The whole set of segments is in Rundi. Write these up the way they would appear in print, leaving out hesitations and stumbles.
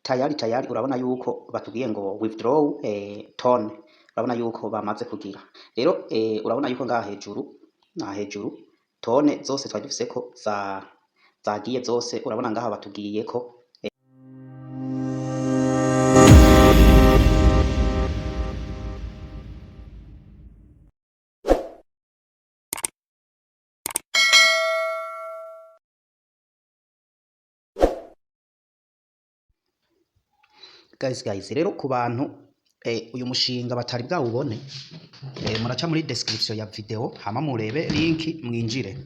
tayari urabona yuko batubwiye ngo withdraw tone, urabona yuko bamaze kugira rero urabona yuko ngaha hejuru tone zose twari dufise ko zagiye zose, urabona ngaha batubwiye ko guys rero ku bantu uyu mushinga batari bwawubone, muraca muri description ya video hama murebe link mwinjire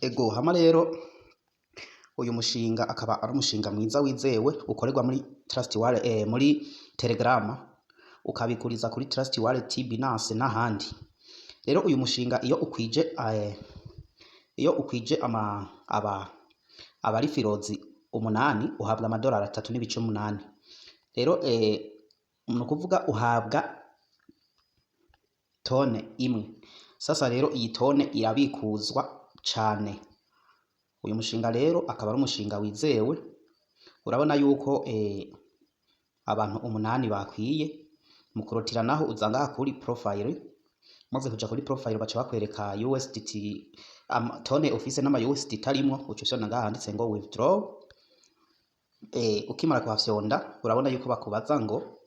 ego hama rero uyu mushinga akaba ari umushinga mwiza wizewe ukorerwa muri Trust Wallet, muri Telegram ukabikuriza kuri Trust Wallet, Binance n'ahandi. Rero uyu mushinga iyo ukwije abari firozi 8 uhabwa amadolari 3.8. Rero nukuvuga uhabwa tone imwe. Sasa rero iyi tone irabikuzwa cane. Uyu mushinga rero akaba ari umushinga wizewe, urabona yuko abantu 8 bakwiye mu kurotira, naho uzanga kuri profile, maze kuja kuri profile baca bakwereka USDT tone office n'ama USDT tarimwo, ucusona ngaha handitse ngo withdraw. Ukimara kuhafyonda urabona yuko bakubaza ngo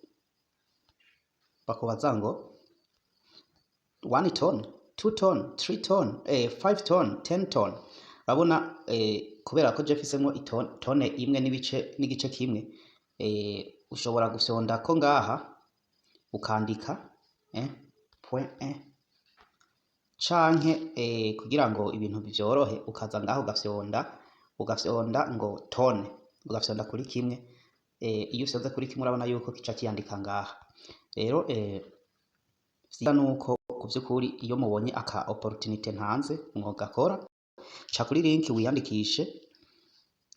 1 ton, 2 ton, 3 ton, 5 ton, 10 ton. Urabona kubera ko jefisemo tone imwe n'igice kimwe, ushobora gufyonda ko ngaha ukandika .1 canke kugira ngo ibintu byorohe ukaza ngaho ugafyonda ngo tone, ugafyonda kuri kimwe. Iyo ufyonze kuri kimwe urabona yuko kica kiyandika ngaha. Rero vyiza nuko kuvyukuri iyo mubonye aka opportunity ntanze mwogakora, ca kuri link wiyandikishe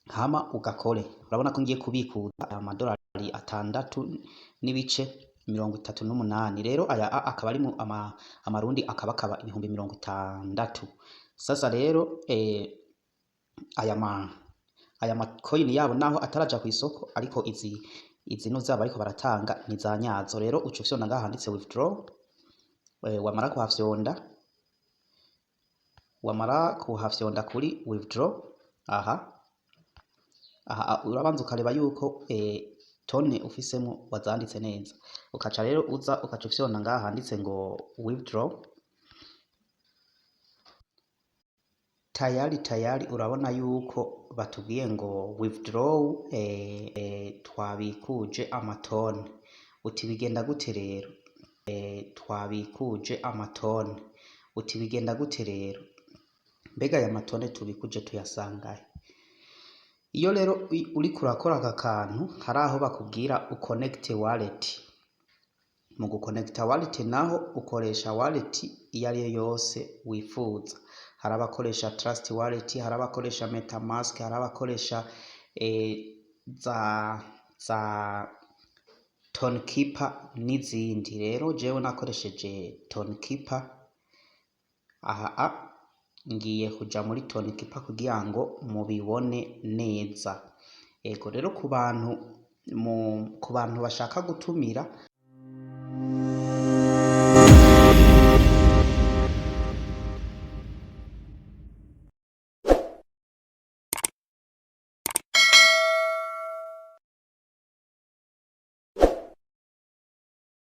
hama ugakore. Urabona ko ngiye kubikuza amadolari 6.38. rero aya akaba ari mu amarundi akaba 60,000. Sasa rero aya coin yabo naho ataraja ku isoko, ariko izi no zaba ariko baratanga ni za nyazo. Rero ucu fyonda ngaha handitse withdraw, wamara kuhafyonda kuri withdraw, aha urabanza ukareba yuko tone ufisemo wazanditse neza, ukaca rero uza ukaca fyonda ngaha handitse ngo withdraw. Tayari urabona yuko batubwiye ngo withdraw twabikuje amatone. Uti bigenda gute rero? Twabikuje amatone. Uti bigenda gute rero? Mbega aya matone tubikuje tuyasangahe? Iyo rero uri kurakora aka kantu hari aho bakubwira uconnect wallet. Mu guconnecta wallet naho ukoresha wallet iyo ari yo yose wifuza. Hari abakoresha Trust Wallet, hari abakoresha MetaMask, hari abakoresha za Tonekeeper n'izindi. Rero jewe nakoresheje Tonekeeper. Aha ngiye kuja muri Tonekeeper kugira ngo mubibone neza. Ego rero ku bantu bashaka gutumira